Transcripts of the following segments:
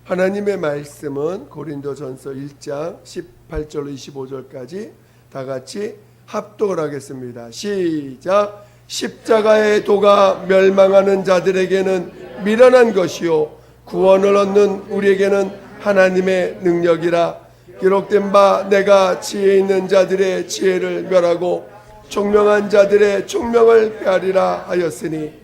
하나님의 말씀은 고린도전서 1장 18절로 25절까지 다 같이 합독을 하겠습니다. 시작. 십자가의 도가 멸망하는 자들에게는 미련한 것이요 구원을 얻는 우리에게는 하나님의 능력이라. 기록된 바 내가 지혜 있는 자들의 지혜를 멸하고 총명한 자들의 총명을 폐하리라 하였으니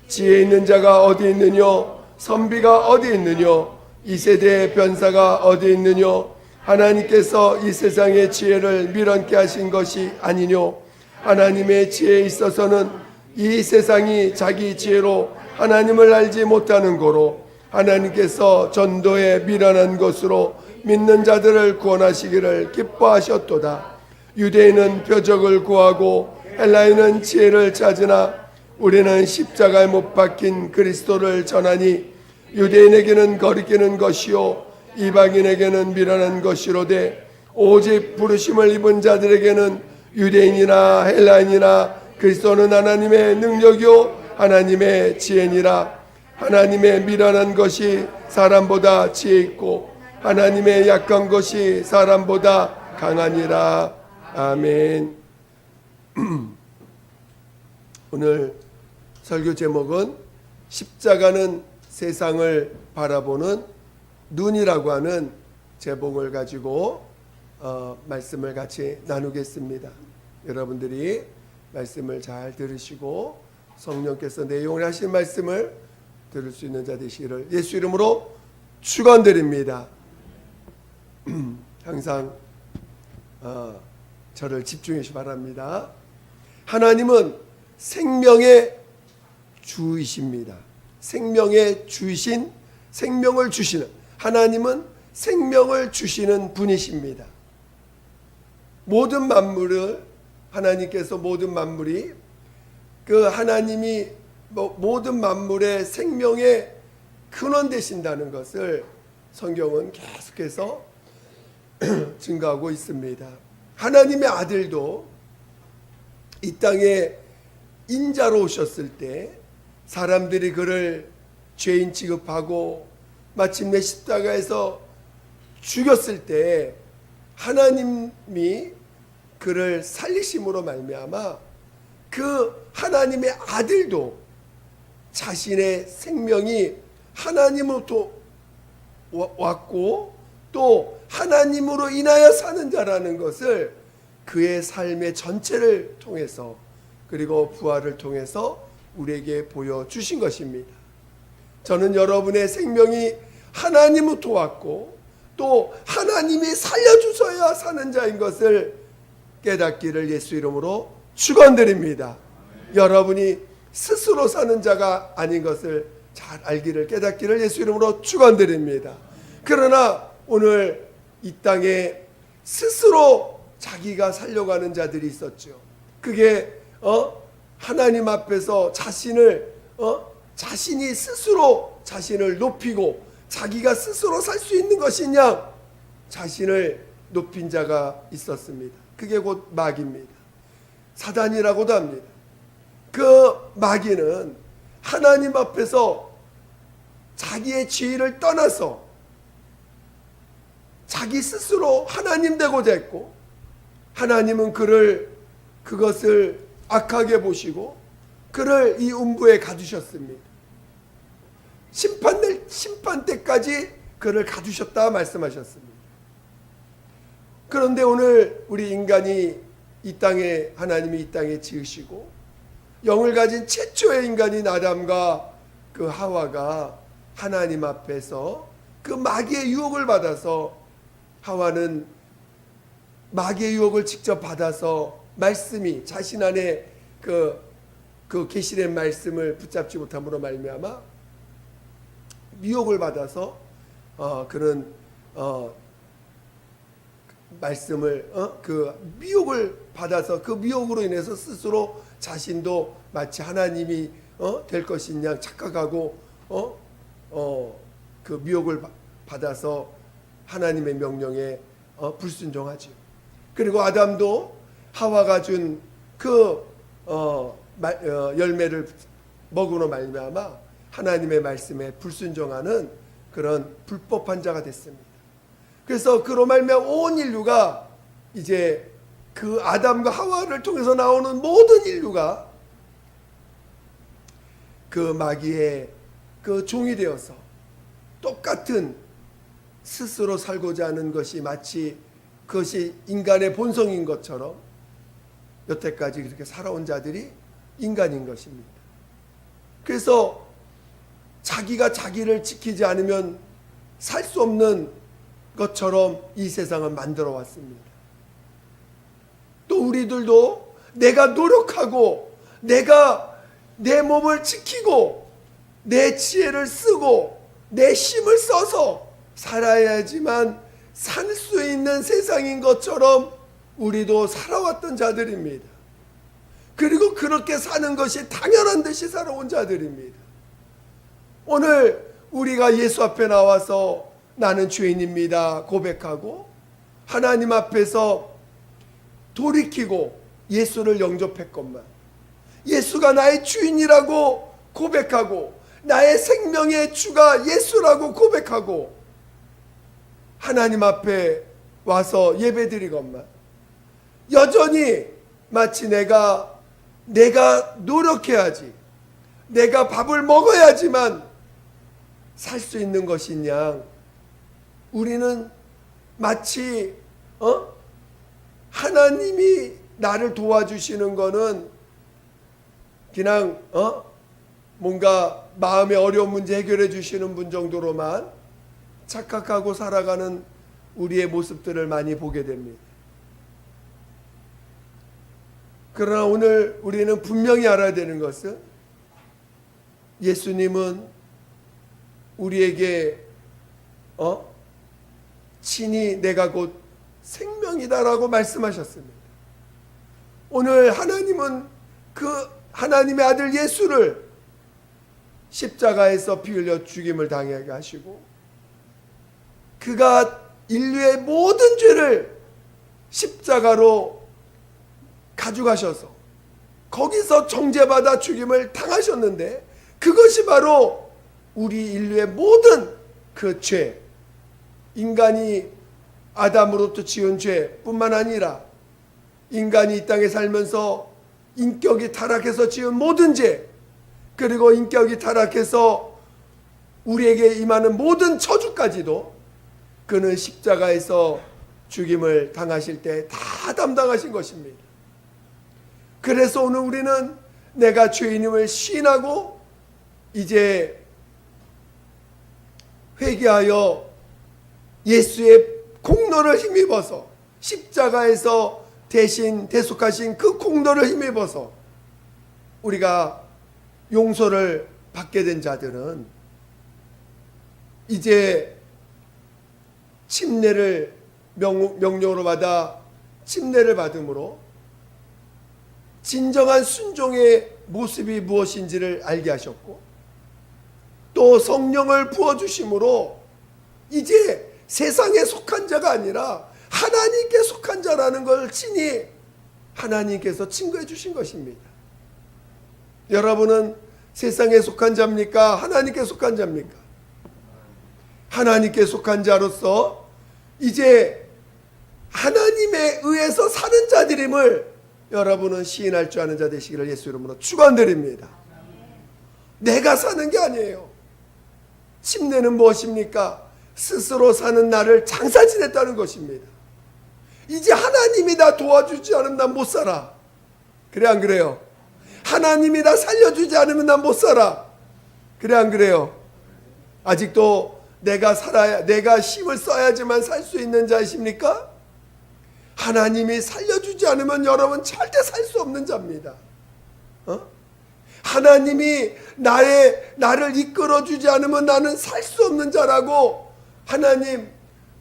지혜 있는 자가 어디 있느뇨 선비가 어디 있느뇨 이 세대의 변사가 어디 있느뇨 하나님께서 이 세상의 지혜를 미련케 하신 것이 아니뇨 하나님의 지혜에 있어서는 이 세상이 자기 지혜로 하나님을 알지 못하는 고로 하나님께서 전도에 미련한 것으로 믿는 자들을 구원하시기를 기뻐하셨도다. 유대인은 표적을 구하고 헬라인은 지혜를 찾으나 우리는 십자가에 못 박힌 그리스도를 전하니 유대인에게는 거리끼는 것이요 이방인에게는 미련한 것이로되 오직 부르심을 입은 자들에게는 유대인이나 헬라인이나 그리스도는 하나님의 능력이요 하나님의 지혜니라. 하나님의 미련한 것이 사람보다 지혜 있고 하나님의 약한 것이 사람보다 강하니라. 아멘. 오늘 설교 제목은 십자가는 세상을 바라보는 눈이라고 하는 제목을 가지고 말씀을 같이 나누겠습니다. 여러분들이 말씀을 잘 들으시고 성령께서 내용을 하신 말씀을 들을 수 있는 자 되시기를 예수 이름으로 축원드립니다. 항상 저를 집중해 주시기 바랍니다. 하나님은 생명의 주이십니다. 생명의 주이신, 생명을 주시는 하나님은 생명을 주시는 분이십니다. 모든 만물을 하나님께서 모든 만물이 그 하나님이 모든 만물의 생명의 근원 되신다는 것을 성경은 계속해서 증거하고 있습니다. 하나님의 아들도 이 땅에 인자로 오셨을 때 사람들이 그를 죄인 취급하고 마침내 십자가에서 죽였을 때 하나님이 그를 살리심으로 말미암아 그 하나님의 아들도 자신의 생명이 하나님으로부터 왔고 또 하나님으로 인하여 사는 자라는 것을 그의 삶의 전체를 통해서 그리고 부활을 통해서 우리에게 보여주신 것입니다. 저는 여러분의 생명이 하나님으로부터 왔고 또 하나님이 살려주셔야 사는 자인 것을 깨닫기를 예수 이름으로 축원드립니다. 여러분이 스스로 사는 자가 아닌 것을 잘 알기를 깨닫기를 예수 이름으로 축원드립니다. 그러나 오늘 이 땅에 스스로 자기가 살려가는 자들이 있었죠. 그게 하나님 앞에서 자신이 스스로 자신을 높이고 자기가 스스로 살 수 있는 것이냐 자신을 높인 자가 있었습니다. 그게 곧 마귀입니다. 사단이라고도 합니다. 그 마귀는 하나님 앞에서 자기의 지위를 떠나서 자기 스스로 하나님 되고자 했고 하나님은 그것을 악하게 보시고 그를 이 음부에 가두셨습니다. 심판 때까지 그를 가두셨다 말씀하셨습니다. 그런데 오늘 우리 인간이 이 땅에 하나님이 이 땅에 지으시고 영을 가진 최초의 인간인 아담과 그 하와가 하나님 앞에서 그 마귀의 유혹을 받아서 하와는 마귀의 유혹을 직접 받아서 말씀이 자신 안에 그 계시된 말씀을 붙잡지 못함으로 말미암아 미혹을 받아서 그런 말씀을 그 미혹을 받아서 그 미혹으로 인해서 스스로 자신도 마치 하나님이 될 것인 양 착각하고 그 미혹을 받아서 하나님의 명령에 불순종하죠. 그리고 아담도 하와가 준 그 열매를 먹으로 말미암아 하나님의 말씀에 불순종하는 그런 불법한 자가 됐습니다. 그래서 그로 말미암아 온 인류가 이제 그 아담과 하와를 통해서 나오는 모든 인류가 그 마귀의 그 종이 되어서 똑같은 스스로 살고자 하는 것이 마치 그것이 인간의 본성인 것처럼 여태까지 그렇게 살아온 자들이 인간인 것입니다. 그래서 자기가 자기를 지키지 않으면 살 수 없는 것처럼 이 세상을 만들어 왔습니다. 또 우리들도 내가 노력하고 내가 내 몸을 지키고 내 지혜를 쓰고 내 힘을 써서 살아야지만 살 수 있는 세상인 것처럼 우리도 살아왔던 자들입니다. 그리고 그렇게 사는 것이 당연한 듯이 살아온 자들입니다. 오늘 우리가 예수 앞에 나와서 나는 죄인입니다 고백하고 하나님 앞에서 돌이키고 예수를 영접했건만, 예수가 나의 주인이라고 고백하고 나의 생명의 주가 예수라고 고백하고 하나님 앞에 와서 예배드리건만 여전히 마치 내가 노력해야지, 내가 밥을 먹어야지만 살 수 있는 것인 양 우리는 마치 하나님이 나를 도와주시는 거는 그냥 뭔가 마음의 어려운 문제 해결해 주시는 분 정도로만 착각하고 살아가는 우리의 모습들을 많이 보게 됩니다. 그러나 오늘 우리는 분명히 알아야 되는 것은 예수님은 우리에게 친히 내가 곧 생명이다라고 말씀하셨습니다. 오늘 하나님은 그 하나님의 아들 예수를 십자가에서 피 흘려 죽임을 당하게 하시고 그가 인류의 모든 죄를 십자가로 가져가셔서 거기서 정죄받아 죽임을 당하셨는데 그것이 바로 우리 인류의 모든 그 죄, 인간이 아담으로부터 지은 죄뿐만 아니라 인간이 이 땅에 살면서 인격이 타락해서 지은 모든 죄, 그리고 인격이 타락해서 우리에게 임하는 모든 저주까지도 그는 십자가에서 죽임을 당하실 때 다 담당하신 것입니다. 그래서 오늘 우리는 내가 죄인임을 시인하고 이제 회개하여 예수의 공로를 힘입어서 십자가에서 대신 대속하신 그 공로를 힘입어서 우리가 용서를 받게 된 자들은 이제 침례를 명령으로 받아 침례를 받음으로 진정한 순종의 모습이 무엇인지를 알게 하셨고 또 성령을 부어주심으로 이제 세상에 속한 자가 아니라 하나님께 속한 자라는 걸 친히 하나님께서 증거해 주신 것입니다. 여러분은 세상에 속한 자입니까? 하나님께 속한 자입니까? 하나님께 속한 자로서 이제 하나님에 의해서 사는 자들임을 여러분은 시인할 줄 아는 자 되시기를 예수 이름으로 축원드립니다. 내가 사는 게 아니에요. 침례는 무엇입니까? 스스로 사는 나를 장사 지냈다는 것입니다. 이제 하나님이 나 도와주지 않으면 난 못 살아. 그래 안 그래요? 하나님이 나 살려주지 않으면 난 못 살아. 그래 안 그래요? 아직도 내가 힘을 써야지만 살 수 있는 자이십니까? 하나님이 살려주지 않으면 여러분 절대 살 수 없는 자입니다. 하나님이 나를 이끌어주지 않으면 나는 살 수 없는 자라고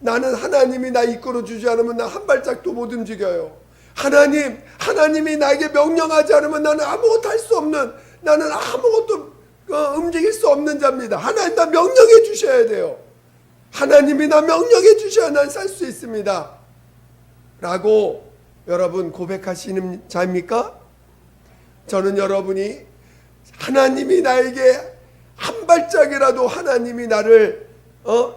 나는 하나님이 나 이끌어주지 않으면 나 한 발짝도 못 움직여요. 하나님이 나에게 명령하지 않으면 나는 아무것도 할 수 없는, 나는 아무것도 움직일 수 없는 자입니다. 하나님 나 명령해 주셔야 돼요. 하나님이 나 명령해 주셔야 난 살 수 있습니다. 라고 여러분 고백하시는 자입니까? 저는 여러분이 하나님이 나에게 한 발짝이라도 하나님이 나를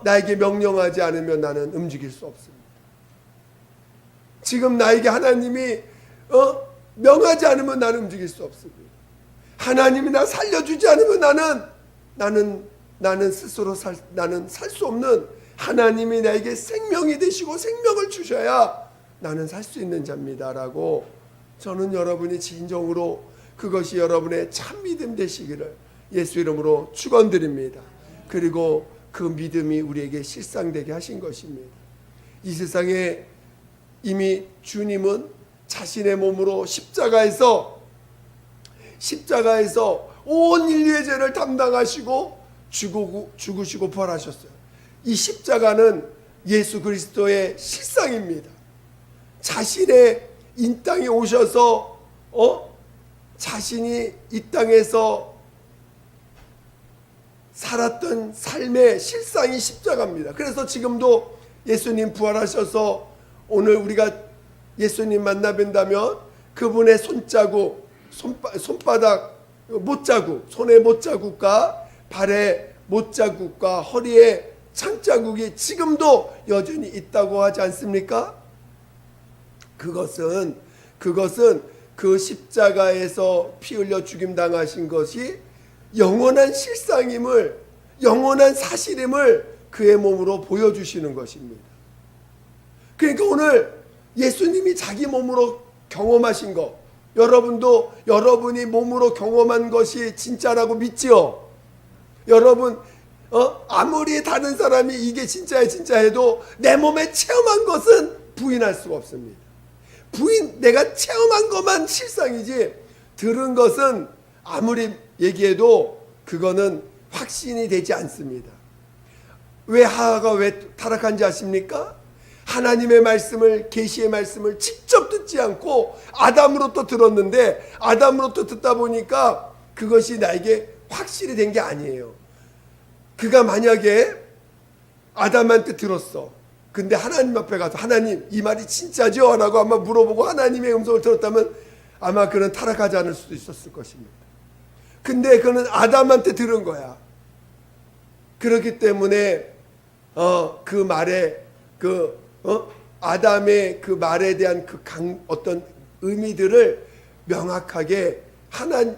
나에게 명령하지 않으면 나는 움직일 수 없습니다. 지금 나에게 하나님이 명하지 않으면 나는 움직일 수 없습니다. 하나님이 나 살려주지 않으면 나는 스스로 나는 살 수 없는, 하나님이 나에게 생명이 되시고 생명을 주셔야 나는 살 수 있는 자입니다라고, 저는 여러분이 진정으로 그것이 여러분의 참 믿음 되시기를 예수 이름으로 축원드립니다. 그리고 그 믿음이 우리에게 실상되게 하신 것입니다. 이 세상에 이미 주님은 자신의 몸으로 십자가에서 온 인류의 죄를 담당하시고 죽으시고 부활하셨어요. 이 십자가는 예수 그리스도의 실상입니다. 자신의 이 땅에 오셔서 자신이 이 땅에서 살았던 삶의 실상이 십자가입니다. 그래서 지금도 예수님 부활하셔서 오늘 우리가 예수님 만나 뵌다면 그분의 손자국, 손바닥 못자국, 손의 못자국과 발의 못자국과 허리의 창자국이 지금도 여전히 있다고 하지 않습니까? 그것은 그 십자가에서 피 흘려 죽임 당하신 것이 영원한 실상임을, 영원한 사실임을 그의 몸으로 보여주시는 것입니다. 그러니까 오늘 예수님이 자기 몸으로 경험하신 것, 여러분도 여러분이 몸으로 경험한 것이 진짜라고 믿지요? 여러분 아무리 다른 사람이 이게 진짜야 진짜 해도 내 몸에 체험한 것은 부인할 수가 없습니다. 내가 체험한 것만 실상이지 들은 것은 아무리 얘기해도 그거는 확신이 되지 않습니다. 왜 하하가 왜 타락한지 아십니까? 하나님의 말씀을, 계시의 말씀을 직접 듣지 않고 아담으로부터 들었는데, 아담으로부터 듣다 보니까 그것이 나에게 확실히 된 게 아니에요. 그가 만약에 아담한테 들었어. 근데 하나님 앞에 가서 하나님 이 말이 진짜죠? 라고 아마 물어보고 하나님의 음성을 들었다면 아마 그는 타락하지 않을 수도 있었을 것입니다. 근데 그는 아담한테 들은 거야. 그렇기 때문에 그 말에 아담의 그 말에 대한 어떤 의미들을 명확하게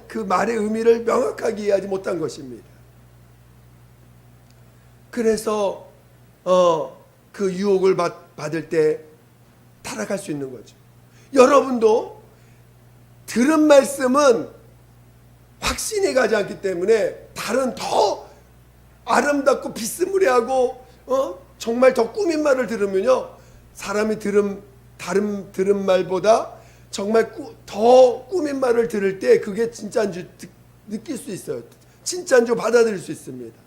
그 말의 의미를 명확하게 이해하지 못한 것입니다. 그래서 그 유혹을 받을 때 타락할 수 있는 거죠. 여러분도 들은 말씀은 확신이 가지 않기 때문에 다른 더 아름답고 비스무리하고 정말 더 꾸민 말을 들으면요, 사람이 들은 말보다 정말 더 꾸민 말을 들을 때 그게 진짜인 줄 느낄 수 있어요. 진짜인 줄 받아들일 수 있습니다.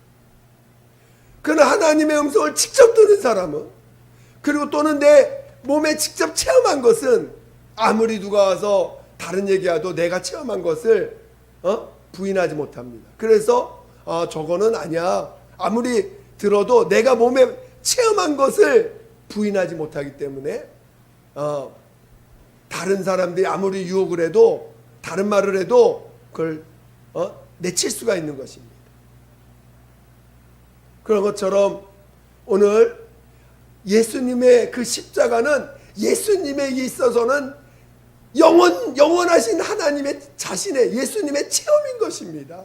그러나 하나님의 음성을 직접 들은 사람은, 그리고 또는 내 몸에 직접 체험한 것은 아무리 누가 와서 다른 얘기해도 내가 체험한 것을 부인하지 못합니다. 그래서 저거는 아니야, 아무리 들어도 내가 몸에 체험한 것을 부인하지 못하기 때문에 다른 사람들이 아무리 유혹을 해도, 다른 말을 해도 그걸 내칠 수가 있는 것입니다. 그런 것처럼 오늘 예수님의 그 십자가는 예수님에게 있어서는 영원하신 하나님의 자신의, 예수님의 체험인 것입니다.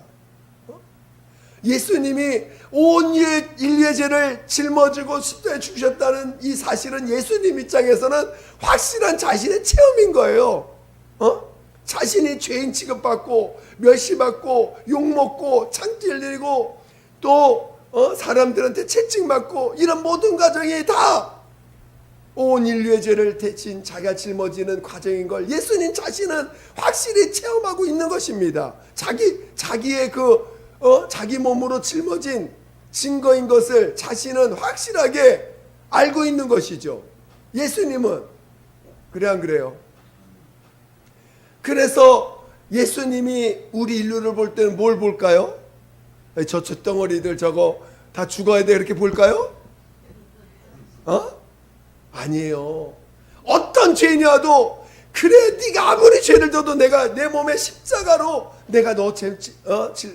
예수님이 온 인류의 죄를 짊어지고 십자가에 죽으셨다는 이 사실은 예수님 입장에서는 확실한 자신의 체험인 거예요. 자신이 죄인 취급받고 멸시받고 욕먹고 창찔리고 또 사람들한테 채찍맞고 이런 모든 과정이 다 온 인류의 죄를 대신 자기가 짊어지는 과정인 걸 예수님 자신은 확실히 체험하고 있는 것입니다. 자기의 자기 몸으로 짊어진 증거인 것을 자신은 확실하게 알고 있는 것이죠. 예수님은. 그래 안 그래요? 그래서 예수님이 우리 인류를 볼 때는 뭘 볼까요? 저 덩어리들 저거 다 죽어야 돼 이렇게 볼까요? 아니에요. 어떤 죄인이 와도 그래 네가 아무리 죄를 져도 내가 내 몸에 십자가로 내가 너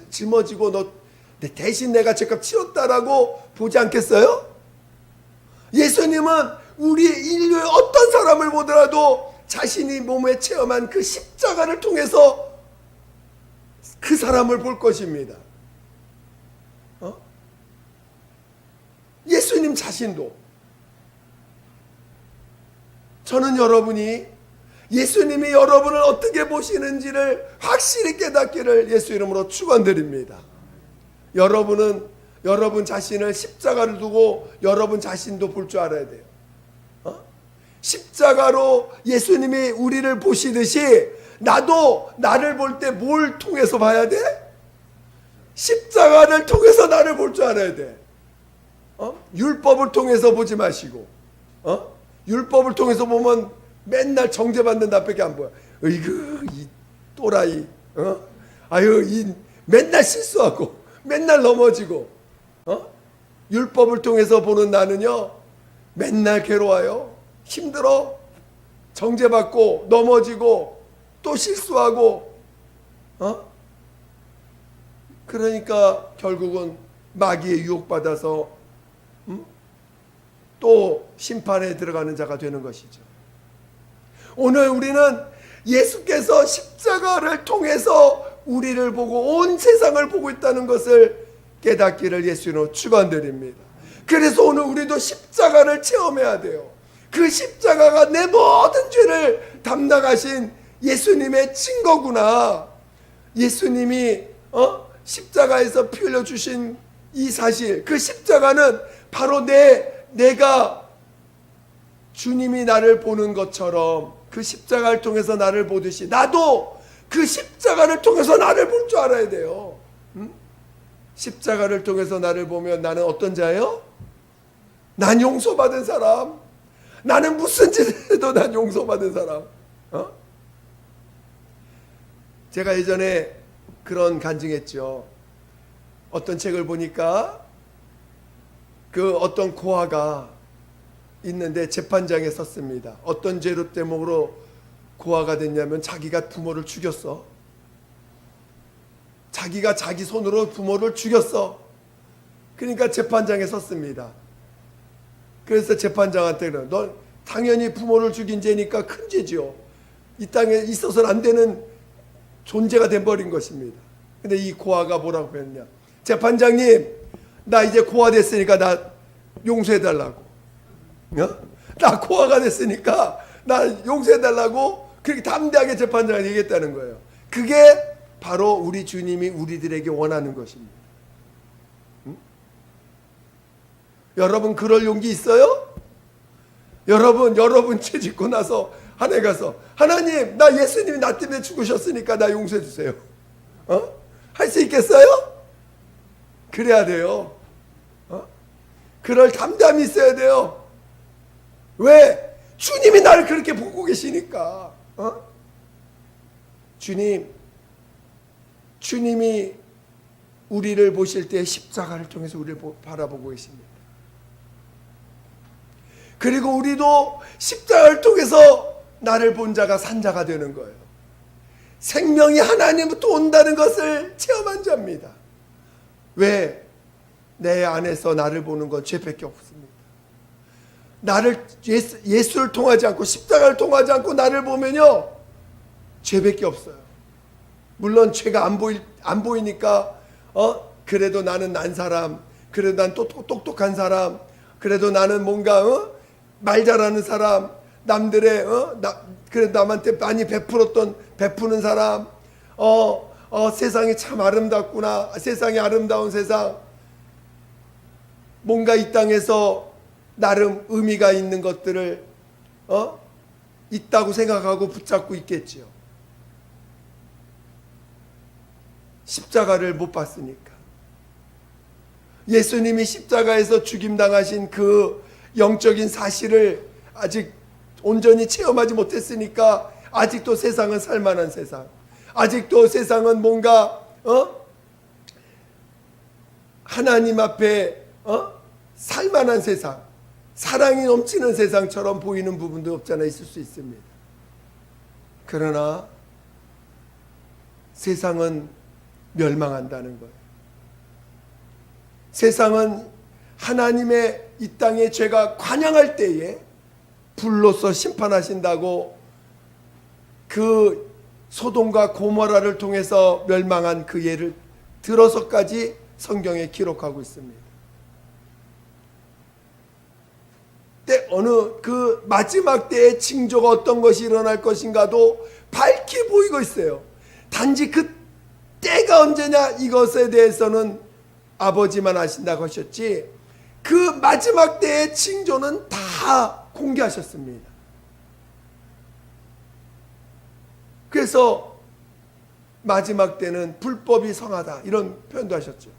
짊어지고 너 근데 대신 내가 죄값 치렀다라고 보지 않겠어요? 예수님은 우리 인류의 어떤 사람을 보더라도 자신이 몸에 체험한 그 십자가를 통해서 그 사람을 볼 것입니다. 예수님 자신도. 저는 여러분이 예수님이 여러분을 어떻게 보시는지를 확실히 깨닫기를 예수 이름으로 축원드립니다. 여러분은 여러분 자신을 십자가를 두고 여러분 자신도 볼 줄 알아야 돼요. 십자가로 예수님이 우리를 보시듯이 나도 나를 볼 때 뭘 통해서 봐야 돼? 십자가를 통해서 나를 볼 줄 알아야 돼. 율법을 통해서 보지 마시고, 율법을 통해서 보면 맨날 정죄받는 나밖에 안 보여. 으이그 이 또라이, 아유 이 맨날 실수하고 맨날 넘어지고, 율법을 통해서 보는 나는요 맨날 괴로워요. 힘들어. 정죄받고 넘어지고 또 실수하고, 그러니까 결국은 마귀에 유혹받아서 또 심판에 들어가는 자가 되는 것이죠. 오늘 우리는 예수께서 십자가를 통해서 우리를 보고 온 세상을 보고 있다는 것을 깨닫기를 예수님으로 축원드립니다. 그래서 오늘 우리도 십자가를 체험해야 돼요. 그 십자가가 내 모든 죄를 담당하신 예수님의 증거구나. 예수님이 십자가에서 피 흘려 주신 이 사실, 그 십자가는 바로 내가 주님이 나를 보는 것처럼 그 십자가를 통해서 나를 보듯이 나도 그 십자가를 통해서 나를 볼 줄 알아야 돼요. 십자가를 통해서 나를 보면 나는 어떤 자예요? 난 용서받은 사람. 나는 무슨 짓을 해도 난 용서받은 사람. 제가 예전에 그런 간증했죠. 어떤 책을 보니까 그 어떤 고아가 있는데 재판장에 섰습니다. 어떤 죄로 때문으로 고아가 됐냐면 자기가 부모를 죽였어. 자기가 자기 손으로 부모를 죽였어. 그러니까 재판장에 섰습니다. 그래서 재판장한테는 넌 당연히 부모를 죽인 죄니까 큰 죄죠. 이 땅에 있어서는 안 되는 존재가 돼버린 것입니다. 근데 이 고아가 뭐라고 했냐? 재판장님, 나 이제 고아 됐으니까 나 용서해달라고. 나 고아가 됐으니까 나 용서해달라고 그렇게 담대하게 재판장한테 얘기했다는 거예요. 그게 바로 우리 주님이 우리들에게 원하는 것입니다. 여러분 그럴 용기 있어요? 여러분 죄 짓고 나서 하나님 가서 하나님 나 예수님이 나 때문에 죽으셨으니까 나 용서해 주세요. 할 수 있겠어요? 그래야 돼요. 그럴 담담이 있어야 돼요. 왜? 주님이 나를 그렇게 보고 계시니까. 주님이 우리를 보실 때 십자가를 통해서 우리를 바라보고 계십니다. 그리고 우리도 십자가를 통해서 나를 본 자가 산 자가 되는 거예요. 생명이 하나님부터 온다는 것을 체험한 자입니다. 왜? 내 안에서 나를 보는 건 죄밖에 없습니다. 나를 예수를 통하지 않고 십자가를 통하지 않고 나를 보면요 죄밖에 없어요. 물론 죄가 안 보이니까 그래도 나는 난 사람, 그래도 난 또 똑똑한 사람, 그래도 나는 뭔가 말 잘하는 사람, 남들의 그래도 남한테 많이 베푸는 사람, 세상이 참 아름답구나, 세상이 아름다운 세상, 뭔가 이 땅에서 나름 의미가 있는 것들을 있다고 생각하고 붙잡고 있겠지요. 십자가를 못 봤으니까. 예수님이 십자가에서 죽임당하신 그 영적인 사실을 아직 온전히 체험하지 못했으니까 아직도 세상은 살만한 세상, 아직도 세상은 뭔가 하나님 앞에 살만한 세상, 사랑이 넘치는 세상처럼 보이는 부분도 없잖아 있을 수 있습니다. 그러나 세상은 멸망한다는 거예요. 세상은 하나님의 이 땅에 죄가 관영할 때에 불로서 심판하신다고 그 소돔과 고모라를 통해서 멸망한 그 예를 들어서까지 성경에 기록하고 있습니다. 때 어느 그 마지막 때의 징조가 어떤 것이 일어날 것인가도 밝히 보이고 있어요. 단지 그 때가 언제냐 이것에 대해서는 아버지만 아신다고 하셨지, 그 마지막 때의 징조는 다 공개하셨습니다. 그래서 마지막 때는 불법이 성하다 이런 표현도 하셨죠.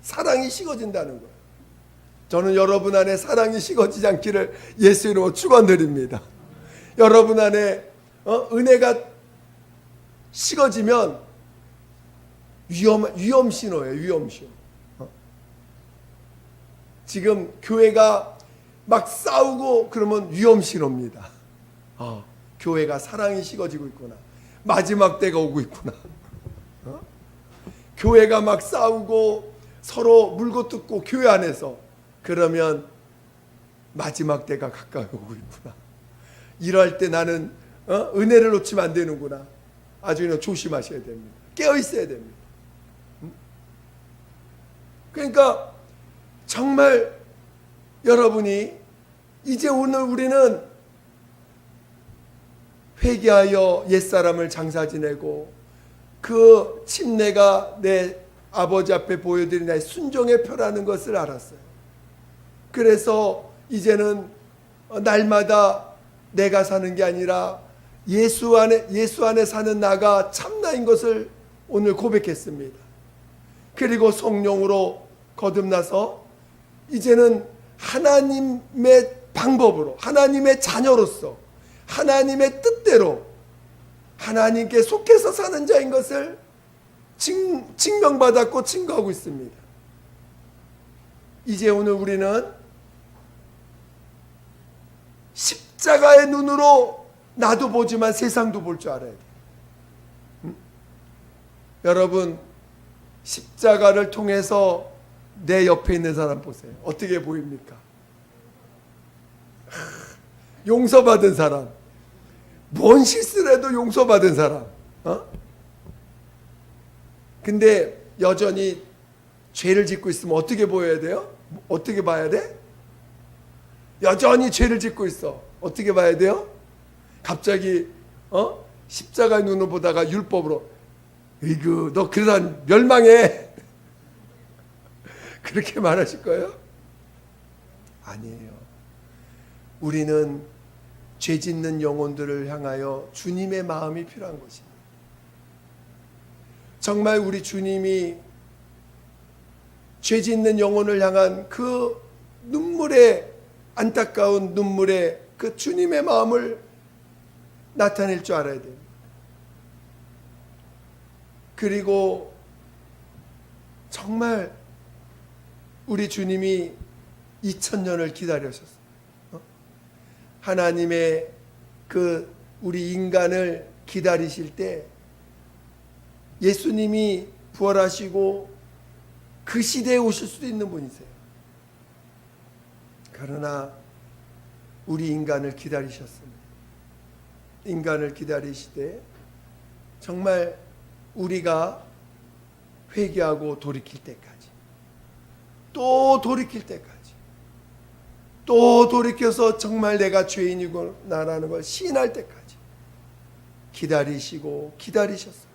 사랑이 식어진다는 거예요. 저는 여러분 안에 사랑이 식어지지 않기를 예수 이름으로 축원드립니다. 여러분 안에 은혜가 식어지면 위험 신호예요. 위험 신호. 지금 교회가 막 싸우고 그러면 위험 신호입니다. 교회가 사랑이 식어지고 있구나. 마지막 때가 오고 있구나. 교회가 막 싸우고 서로 물고 뜯고 교회 안에서, 그러면 마지막 때가 가까이 오고 있구나. 이럴 때 나는 은혜를 놓치면 안 되는구나. 아주 그냥 조심하셔야 됩니다. 깨어 있어야 됩니다. 그러니까 정말 여러분이 이제 오늘 우리는 회개하여 옛사람을 장사 지내고 그 침례가 내 아버지 앞에 보여드린 나의 순종의 표라는 것을 알았어요. 그래서 이제는 날마다 내가 사는 게 아니라 예수 안에 사는 나가 참나인 것을 오늘 고백했습니다. 그리고 성령으로 거듭나서 이제는 하나님의 방법으로, 하나님의 자녀로서 하나님의 뜻대로 하나님께 속해서 사는 자인 것을 증명받았고 증거하고 있습니다. 이제 오늘 우리는 십자가의 눈으로 나도 보지만 세상도 볼 줄 알아야 돼요. 여러분, 십자가를 통해서 내 옆에 있는 사람 보세요. 어떻게 보입니까? 용서받은 사람, 뭔 실수를 해도 용서받은 사람. 근데 여전히 죄를 짓고 있으면 어떻게 보여야 돼요? 어떻게 봐야 돼? 여전히 죄를 짓고 있어. 어떻게 봐야 돼요? 갑자기 십자가의 눈을 보다가 율법으로, 이거 너 그러다 멸망해. 그렇게 말하실 거예요? 아니에요. 우리는 죄 짓는 영혼들을 향하여 주님의 마음이 필요한 것입니다. 정말 우리 주님이 죄 짓는 영혼을 향한 그 눈물의, 안타까운 눈물의 그 주님의 마음을 나타낼 줄 알아야 돼요. 그리고 정말 우리 주님이 2000년을 기다리셨어요. 하나님의 그 우리 인간을 기다리실 때 예수님이 부활하시고 그 시대에 오실 수도 있는 분이세요. 그러나 우리 인간을 기다리셨습니다. 인간을 기다리시되 정말 우리가 회개하고 돌이킬 때까지, 또 돌이킬 때까지, 또 돌이켜서 정말 내가 죄인이구나라는 걸 시인할 때까지 기다리시고 기다리셨어요.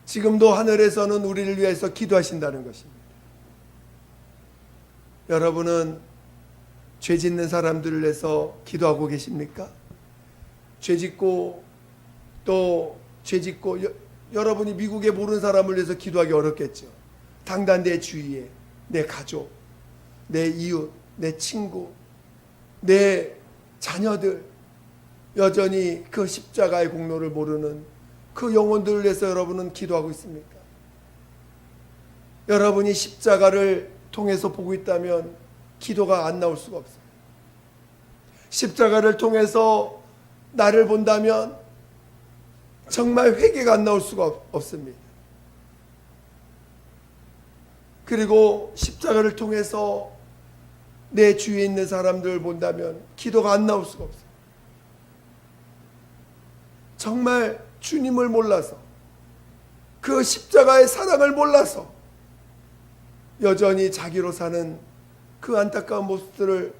지금도 하늘에서는 우리를 위해서 기도하신다는 것입니다. 여러분은 죄 짓는 사람들을 위해서 기도하고 계십니까? 죄 짓고 여러분이 미국에 모르는 사람을 위해서 기도하기 어렵겠죠. 당단 내 주위에 내 가족, 내 이웃, 내 친구, 내 자녀들, 여전히 그 십자가의 공로를 모르는 그 영혼들을 위해서 여러분은 기도하고 있습니까? 여러분이 십자가를 통해서 보고 있다면 기도가 안 나올 수가 없어요. 십자가를 통해서 나를 본다면 정말 회개가 안 나올 수가 없습니다. 그리고 십자가를 통해서 내 주위에 있는 사람들을 본다면 기도가 안 나올 수가 없어요. 정말 주님을 몰라서, 그 십자가의 사랑을 몰라서 여전히 자기로 사는 그 안타까운 모습들을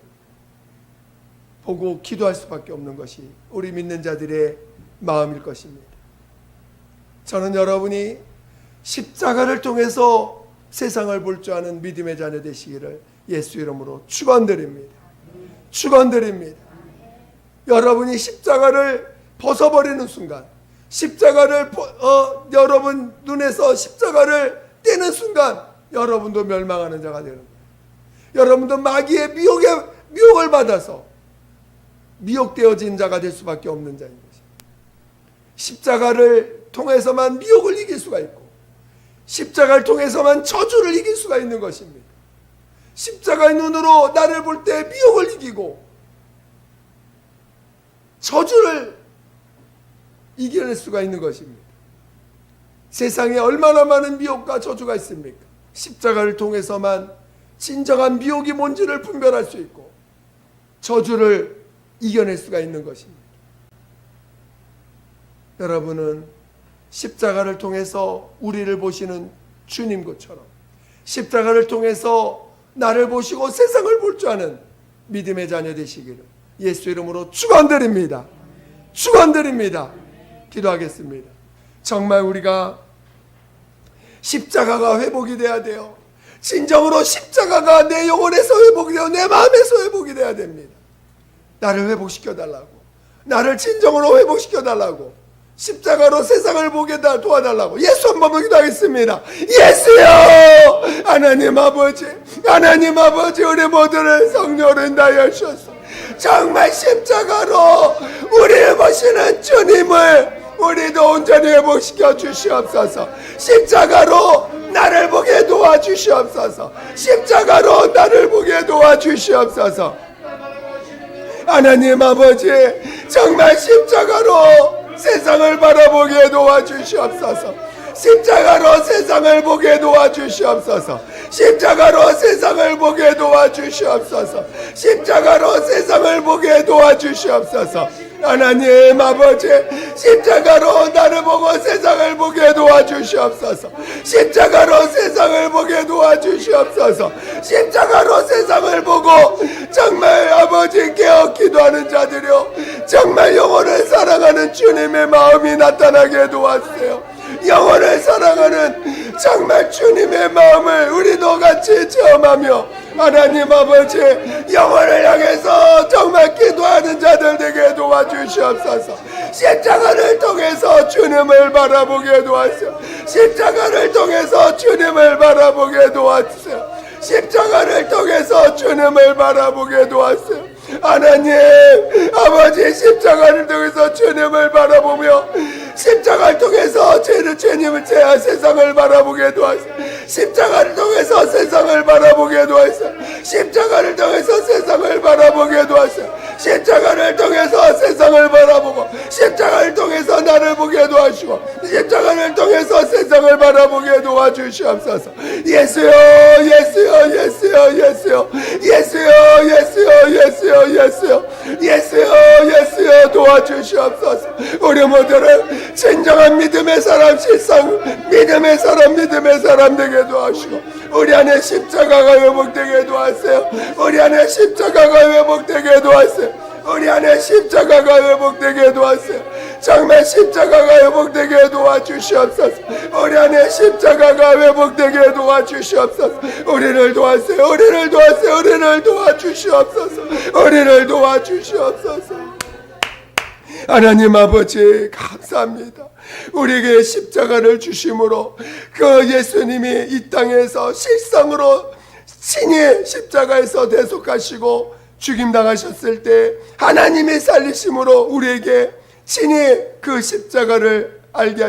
보고 기도할 수밖에 없는 것이 우리 믿는 자들의 마음일 것입니다. 저는 여러분이 십자가를 통해서 세상을 볼 줄 아는 믿음의 자녀 되시기를 예수 이름으로 축원드립니다. 축원드립니다. 여러분이 십자가를 벗어버리는 순간, 십자가를 여러분 눈에서 십자가를 떼는 순간 여러분도 멸망하는 자가 되는 거예요. 여러분도 마귀의 미혹을 받아서 미혹되어진 자가 될 수밖에 없는 자인 것입니다. 십자가를 통해서만 미혹을 이길 수가 있고, 십자가를 통해서만 저주를 이길 수가 있는 것입니다. 십자가의 눈으로 나를 볼 때 미혹을 이기고 저주를 이겨낼 수가 있는 것입니다. 세상에 얼마나 많은 미혹과 저주가 있습니까? 십자가를 통해서만 진정한 미혹이 뭔지를 분별할 수 있고 저주를 이겨낼 수가 있는 것입니다. 여러분은 십자가를 통해서 우리를 보시는 주님 것처럼 십자가를 통해서 나를 보시고 세상을 볼 줄 아는 믿음의 자녀 되시기를 예수 이름으로 축원드립니다. 축원드립니다. 기도하겠습니다. 정말 우리가 십자가가 회복이 돼야 돼요. 진정으로 십자가가 내 영혼에서 회복이 되어 내 마음에서 회복이 돼야 됩니다. 나를 회복시켜 달라고, 나를 진정으로 회복시켜 달라고, 십자가로 세상을 보게 도와달라고 예수 한 번 기도하겠습니다. 예수여, 하나님 아버지, 하나님 아버지, 우리 모두를 성령으로 인도하여 주셔서 정말 십자가로 우리를 보시는 주님을 우리도 온전히 회복시켜 주시옵소서. 십자가로 나를 보게 도와주시옵소서. 십자가로 나를 보게 도와주시옵소서. 하나님 아버지, 정말 십자가로 세상을 바라보게 도와주시옵소서. 십자가로 세상을 보게 도와주시옵소서. 십자가로 세상을 보게 도와주시옵소서. 십자가로 세상을 보게 도와주시옵소서. 하나님 아버지, 십자가로 나를 보고 세상을 보게 도와주시옵소서. 십자가로 세상을 보게 도와주시옵소서. 십자가로 세상을 보고 정말 아버지 깨어 기도하는 자들이요, 정말 영혼을 사랑하는 주님의 마음이 나타나게 도와주세요. 영혼을 사랑하는 정말 주님의 마음을 우리도 같이 체험하며 하나님 아버지, 영혼을 향해서 정말 기도하는 자들 되게 도와주시옵소서. 십자가를 통해서 주님을 바라보게 도와주세요. 십자가를 통해서 주님을 바라보게 도와주세요. 십자가를 통해서 주님을 바라보게 도와주세요. 하나님 아버지, 십자가를 통해서 주님을 바라보며 십자가를 통해서 주님을 세상을 바라보게 도와주세요. 십자가를 통해서 세상을 바라보게 도와주세요. 십자가를 통해서 세상을 바라보게 도와주세요. 십자가를 통해서 세상을 바라보고 십자가를 통해서 나를 보게 도와주시고 십자가를 통해서 세상을 바라보게 도와주시옵소서. 예수여, 예수여, 예수여, 예수여, 예수여, 예수여, 예수여, 예수여, 예수여, 예수여, 도와주시옵소서. 우리 모두를 진정한 믿음의 사람, 실상 믿음의 사람 되게 도와주시고 우리 안에 십자가가 회복되게 도와주세요. 우리 안에 십자가가 회복되게 도와주세요. 우리 안에 십자가가 회복되게 도와주세요. 정말 십자가가 회복되게 도와주시옵소서. 우리 안에 십자가가 회복되게 도와주시옵소서. 우리를 도와주세요. 우리를 도와주세요. 우리를 도와주시옵소서. 우리를 도와주시옵소서. 하나님 아버지, 감사합니다. 우리에게 십자가를 주심으로 그 예수님이 이 땅에서 실상으로 친히 십자가에서 대속하시고 죽임당하셨을 때 하나님의 살리심으로 우리에게 친히 그 십자가를 알게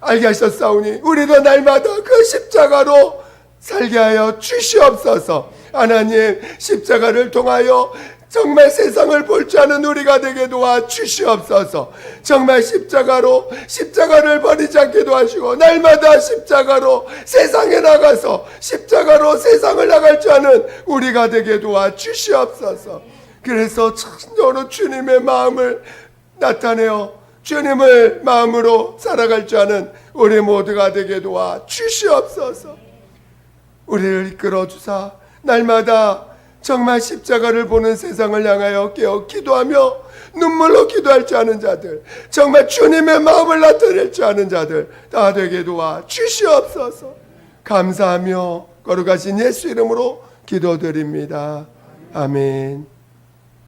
하셨사오니 우리도 날마다 그 십자가로 살게 하여 주시옵소서. 하나님, 십자가를 통하여 정말 세상을 볼 줄 아는 우리가 되게 도와 주시옵소서. 정말 십자가를 버리지 않게 도와주시고 날마다 십자가로 세상에 나가서 십자가로 세상을 나갈 줄 아는 우리가 되게 도와 주시옵소서. 그래서 참으로 주님의 마음을 나타내어 주님을 마음으로 살아갈 줄 아는 우리 모두가 되게 도와 주시옵소서. 우리를 이끌어 주사 날마다 정말 십자가를 보는 세상을 향하여 깨어 기도하며 눈물로 기도할 줄 아는 자들, 정말 주님의 마음을 나타낼 줄 아는 자들 다 되게 도와 주시옵소서. 감사하며 거룩하신 예수 이름으로 기도드립니다. 아멘.